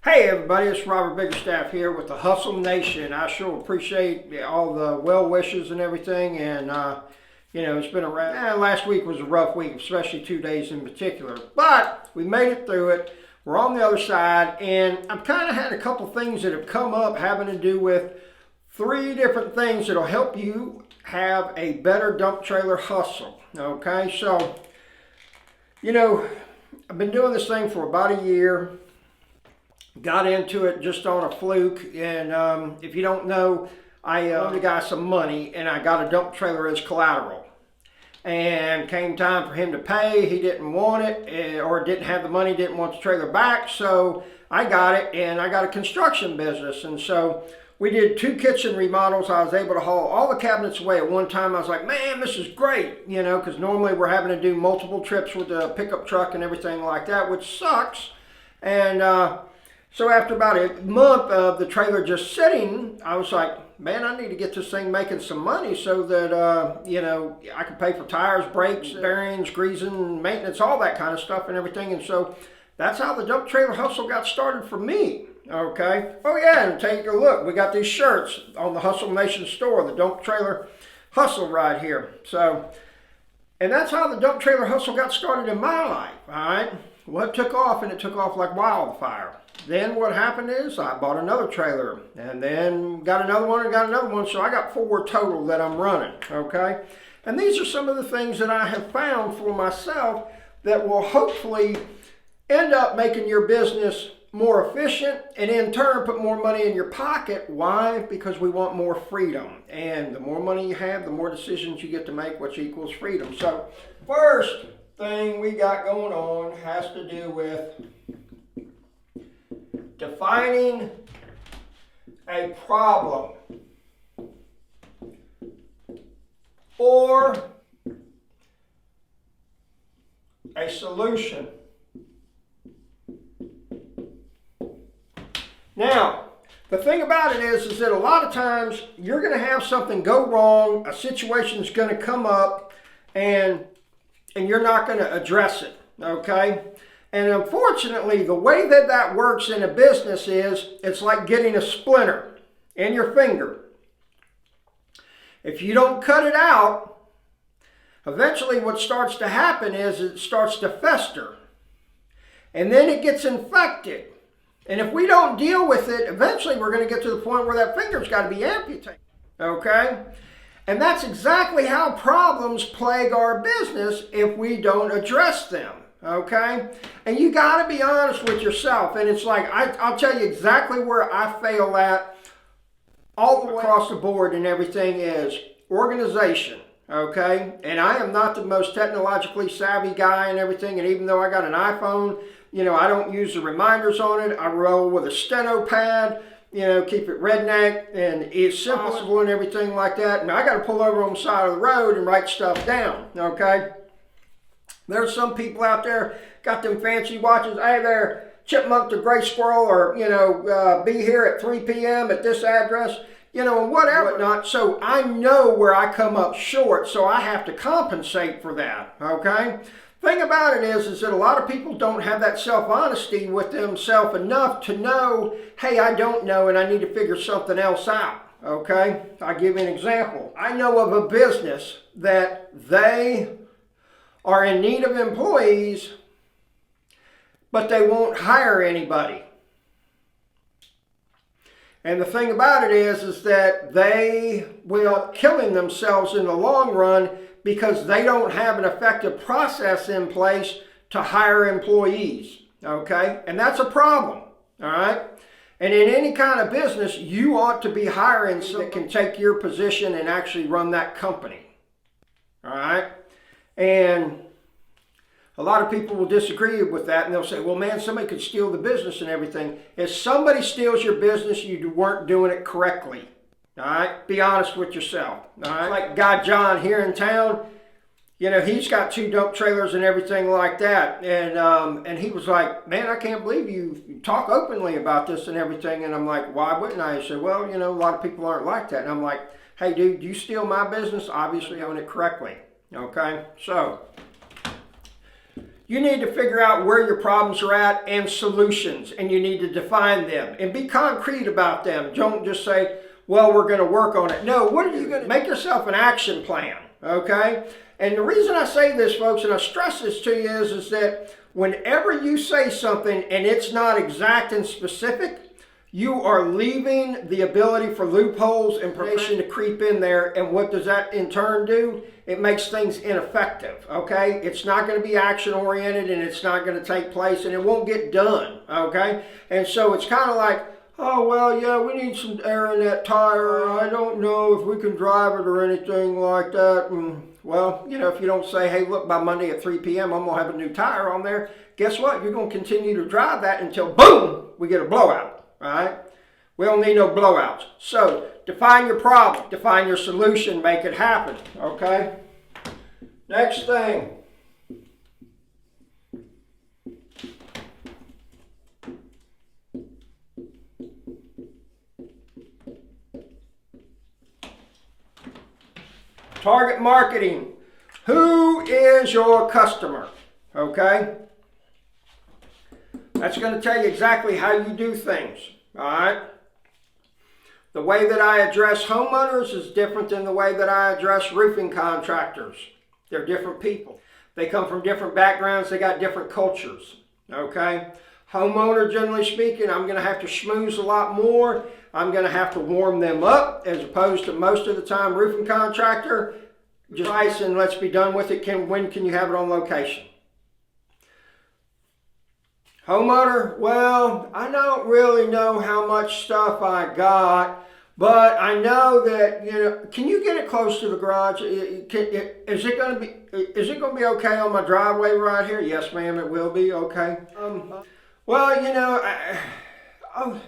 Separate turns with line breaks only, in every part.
Hey everybody, it's Robert Biggerstaff here with the Hustle Nation. I sure appreciate all the well wishes and everything, and it's been last week was a rough week, especially 2 days in particular, but we made it through it. We're on the other side, and I've kind of had a couple things that have come up having to do with 3 different things that'll help you have a better dump trailer hustle. Okay, so I've been doing this thing for about a year. Got into it just on a fluke, and if you don't know, I loaned a guy some money and I got a dump trailer as collateral. And came time for him to pay, he didn't want it, or didn't have the money, didn't want the trailer back, so I got it, and I got a construction business. And so we did 2 kitchen remodels. I was able to haul all the cabinets away at one time. I was like, man, this is great, because normally we're having to do multiple trips with the pickup truck and everything like that, which sucks. And so after about a month of the trailer just sitting, I was like, man, I need to get this thing making some money so that, I can pay for tires, brakes, bearings, greasing, maintenance, all that kind of stuff and everything. And so that's how the dump trailer hustle got started for me. Okay. Oh yeah, and take a look. We got these shirts on the Hustle Nation store, the dump trailer hustle right here. So, and that's how the dump trailer hustle got started in my life. All right. Well, it took off, and it took off like wildfire. Then what happened is I bought another trailer, and then got another one and got another one. So I got 4 total that I'm running, okay? And these are some of the things that I have found for myself that will hopefully end up making your business more efficient and in turn put more money in your pocket. Why? Because we want more freedom. And the more money you have, the more decisions you get to make, which equals freedom. So first thing we got going on has to do with defining a problem or a solution. Now, the thing about it is that a lot of times you're going to have something go wrong, a situation's going to come up, and you're not going to address it, okay? And unfortunately, the way that that works in a business is it's like getting a splinter in your finger. If you don't cut it out, eventually what starts to happen is it starts to fester. And then it gets infected. And if we don't deal with it, eventually we're going to get to the point where that finger's got to be amputated. Okay? And that's exactly how problems plague our business if we don't address them. Okay? And you got to be honest with yourself. And it's like, I'll tell you exactly where I fail at all the way across the board and everything is organization. Okay? And I am not the most technologically savvy guy and everything. And even though I got an iPhone, I don't use the reminders on it. I roll with a steno pad, keep it redneck and it's simple and everything like that. And I got to pull over on the side of the road and write stuff down. Okay? There's some people out there got them fancy watches. Hey there, chipmunk to gray squirrel, or be here at 3 p.m. at this address, and whatever. Not. So I know where I come up short, so I have to compensate for that. Okay. Thing about it is that a lot of people don't have that self-honesty with themselves enough to know, hey, I don't know, and I need to figure something else out. Okay. I'll give you an example. I know of a business that they are in need of employees, but they won't hire anybody. And the thing about it is that they will end up killing themselves in the long run because they don't have an effective process in place to hire employees. Okay? And that's a problem. All right? And in any kind of business, you ought to be hiring someone that can take your position and actually run that company. All right? And a lot of people will disagree with that, and they'll say, well, man, somebody could steal the business and everything. If somebody steals your business, you weren't doing it correctly. All right? Be honest with yourself. All right? Like Guy John here in town, he's got 2 dump trailers and everything like that. And he was like, man, I can't believe you talk openly about this and everything. And I'm like, why wouldn't I? He said, well, a lot of people aren't like that. And I'm like, hey, dude, you steal my business? Obviously, I own it correctly. Okay? So You need to figure out where your problems are at and solutions, and you need to define them and be concrete about them. Don't just say, well, we're going to work on it. No, what are you going to make yourself an action plan, okay? And the reason I say this, folks, and I stress this to you is that whenever you say something and it's not exact and specific, you are leaving the ability for loopholes and information to creep in there. And what does that in turn do? It makes things ineffective, okay? It's not going to be action oriented, and it's not going to take place, and it won't get done, okay? And so it's kind of like, oh, well, yeah, we need some air in that tire. I don't know if we can drive it or anything like that. Well, you know, if you don't say, hey, look, by Monday at 3 p.m., I'm going to have a new tire on there, guess what? You're going to continue to drive that until, boom, we get a blowout. All right? We don't need no blowouts. So define your problem, define your solution, make it happen. Okay? Next thing. Target marketing. Who is your customer? Okay? That's going to tell you exactly how you do things, all right? The way that I address homeowners is different than the way that I address roofing contractors. They're different people. They come from different backgrounds. They got different cultures, okay? Homeowner, generally speaking, I'm going to have to schmooze a lot more. I'm going to have to warm them up, as opposed to most of the time roofing contractor, just price and let's be done with it. When can you have it on location? Homeowner, well, I don't really know how much stuff I got, but I know that, you know, can you get it close to the garage? Is it going to be okay on my driveway right here? Yes, ma'am, it will be, okay. Well, you know,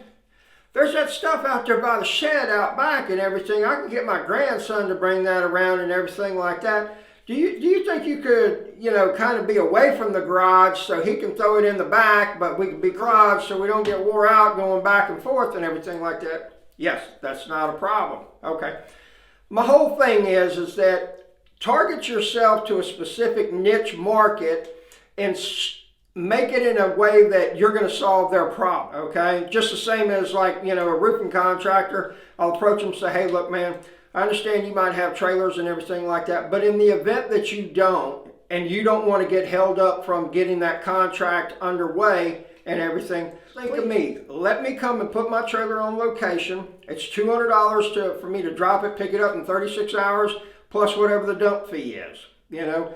there's that stuff out there by the shed out back and everything. I can get my grandson to bring that around and everything like that. Do you think you could, you know, kind of be away from the garage so he can throw it in the back, but we can be garage so we don't get wore out going back and forth and everything like that? Yes, that's not a problem. Okay. My whole thing is that target yourself to a specific niche market and make it in a way that you're going to solve their problem, okay? Just the same as, like, you know, a roofing contractor. I'll approach them and say, hey, look, man, I understand you might have trailers and everything like that, but in the event that you don't, and you don't want to get held up from getting that contract underway and everything, think of me. Let me come and put my trailer on location. It's $200 for me to drop it, pick it up in 36 hours, plus whatever the dump fee is, you know.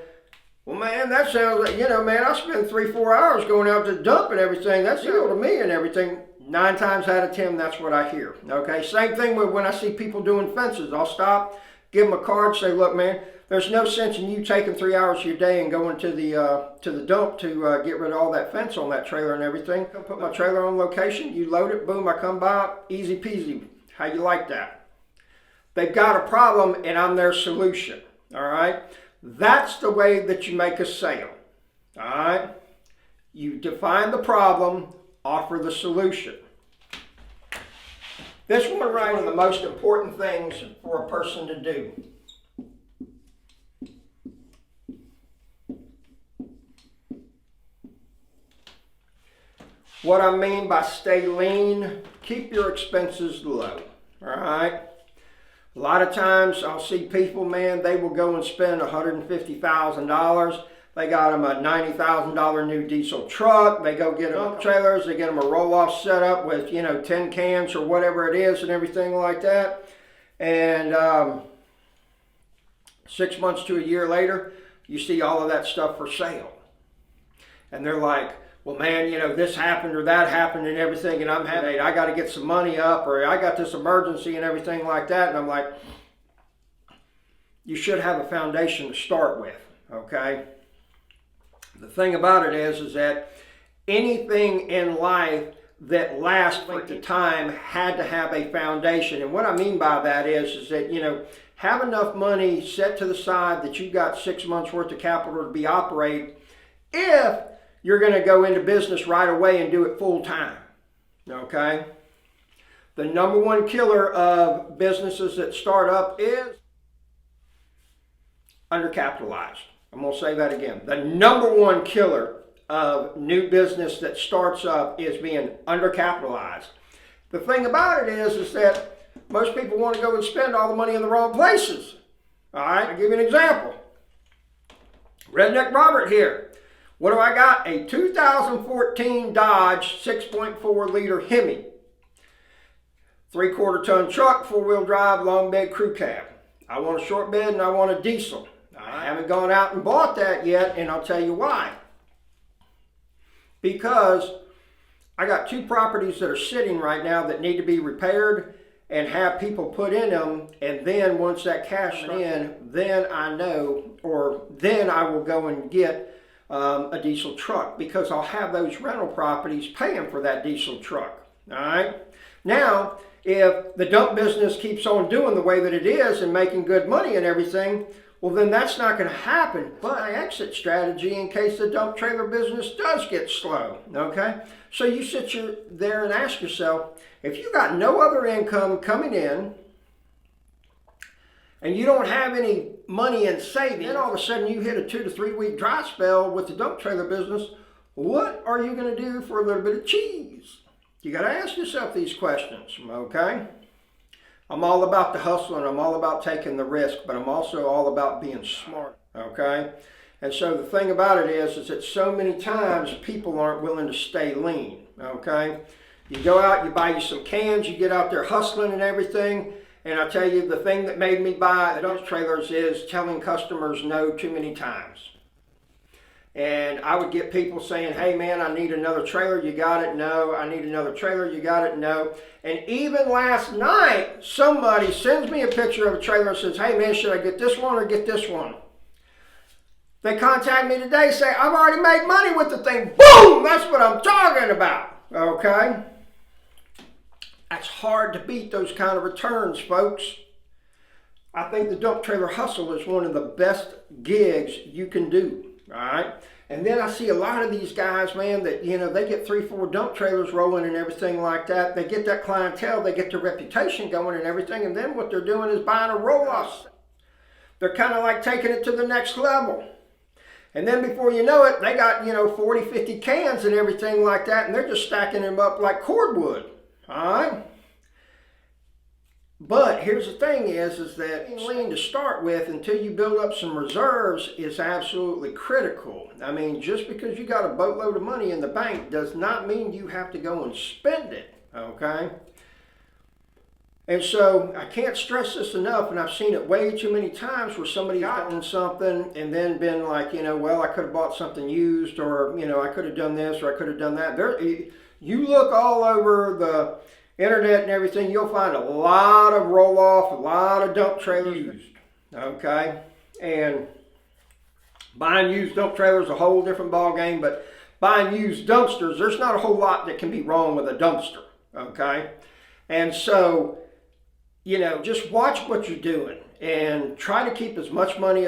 Well, man, that sounds like, you know, man, I spend 3-4 hours going out to dump and everything. That's equal to me and everything. 9 times out of 10, that's what I hear. Okay, same thing with when I see people doing fences. I'll stop, give them a card, say, look, man, there's no sense in you taking 3 hours of your day and going to the dump to get rid of all that fence on that trailer and everything. Come put my trailer on location, you load it, boom, I come by, easy peasy. How you like that? They've got a problem and I'm their solution. All right, that's the way that you make a sale. All right, you define the problem, offer the solution. This one right is one of the most important things for a person to do. What I mean by stay lean, keep your expenses low, all right? A lot of times I'll see people, man, they will go and spend $150,000. They got them a $90,000 new diesel truck. They go get them trailers. They get them a roll-off setup with, you know, 10 cans or whatever it is and everything like that. And 6 months to a year later, you see all of that stuff for sale. And they're like, well, man, you know, this happened or that happened and everything, and I got to get some money up, or I got this emergency and everything like that. And I'm like, you should have a foundation to start with, okay? The thing about it is that anything in life that lasts length of time had to have a foundation. And what I mean by that is that, you know, have enough money set to the side that you've got 6 months worth of capital to be operating if you're going to go into business right away and do it full time, okay? The number one killer of businesses that start up is undercapitalized. I'm going to say that again. The number one killer of new business that starts up is being undercapitalized. The thing about it is that most people want to go and spend all the money in the wrong places. All right, I'll give you an example. Redneck Robert here. What do I got? A 2014 Dodge 6.4 liter Hemi. 3/4 ton truck, 4-wheel drive, long bed crew cab. I want a short bed and I want a diesel. I haven't gone out and bought that yet, and I'll tell you why. Because I got 2 properties that are sitting right now that need to be repaired and have people put in them, and then once that cash is in, then I know, or then I will go and get a diesel truck, because I'll have those rental properties paying for that diesel truck. All right. Now, if the dump business keeps on doing the way that it is and making good money and everything, well, then that's not going to happen. But my exit strategy in case the dump trailer business does get slow. Okay. So you sit there and ask yourself, if you got no other income coming in, and you don't have any money in savings, then all of a sudden you hit a 2 to 3 week dry spell with the dump trailer business, what are you going to do for a little bit of cheese? You got to ask yourself these questions, okay? I'm all about the hustle and I'm all about taking the risk, but I'm also all about being smart, okay? And so the thing about it is that so many times people aren't willing to stay lean, okay? You go out, you buy you some cans, you get out there hustling and everything. And I tell you, the thing that made me buy the dump trailers is telling customers no too many times. And I would get people saying, hey man, I need another trailer, you got it? No. I need another trailer, you got it? No. And even last night, somebody sends me a picture of a trailer and says, hey man, should I get this one or get this one? They contact me today, say, I've already made money with the thing. Boom! That's what I'm talking about, okay? That's hard to beat those kind of returns, folks. I think the dump trailer hustle is one of the best gigs you can do, all right? And then I see a lot of these guys, man, that, you know, they get 3-4 dump trailers rolling and everything like that. They get that clientele, they get their reputation going and everything, and then what they're doing is buying a roll-off. They're kind of like taking it to the next level. And then before you know it, they got, 40, 50 cans and everything like that, and they're just stacking them up like cordwood. All right. But here's the thing is that being lean to start with until you build up some reserves is absolutely critical. I mean, just because you got a boatload of money in the bank does not mean you have to go and spend it. Okay. And so I can't stress this enough, and I've seen it way too many times where somebody's gotten something and then been like, well, I could have bought something used, or, I could have done this or I could have done that. You look all over the internet and everything, you'll find a lot of roll-off, a lot of dump trailers used, okay? And buying used dump trailers is a whole different ball game, but buying used dumpsters, there's not a whole lot that can be wrong with a dumpster, okay? And so, just watch what you're doing and try to keep as much money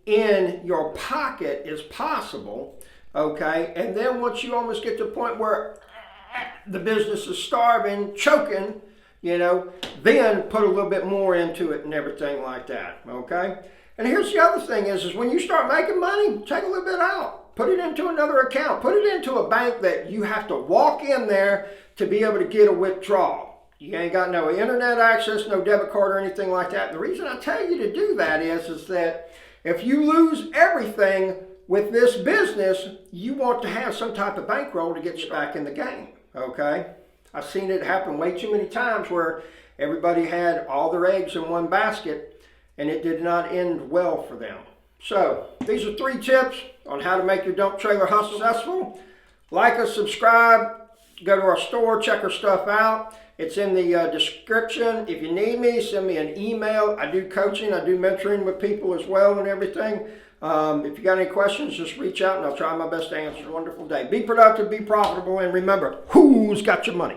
in your pocket as possible. Okay, and then once you almost get to the point where the business is starving, choking, then put a little bit more into it and everything like that, okay? And here's the other thing is when you start making money, take a little bit out. Put it into another account. Put it into a bank that you have to walk in there to be able to get a withdrawal. You ain't got no internet access, no debit card or anything like that. And the reason I tell you to do that is that if you lose everything with this business, you want to have some type of bankroll to get you back in the game, okay? I've seen it happen way too many times where everybody had all their eggs in one basket and it did not end well for them. So, these are 3 tips on how to make your dump trailer hustle successful. Like us, subscribe, go to our store, check our stuff out. It's in the description. If you need me, send me an email. I do coaching, I do mentoring with people as well and everything. If you got any questions, just reach out and I'll try my best to answer. Wonderful day. Be productive, be profitable, and remember, who's got your money?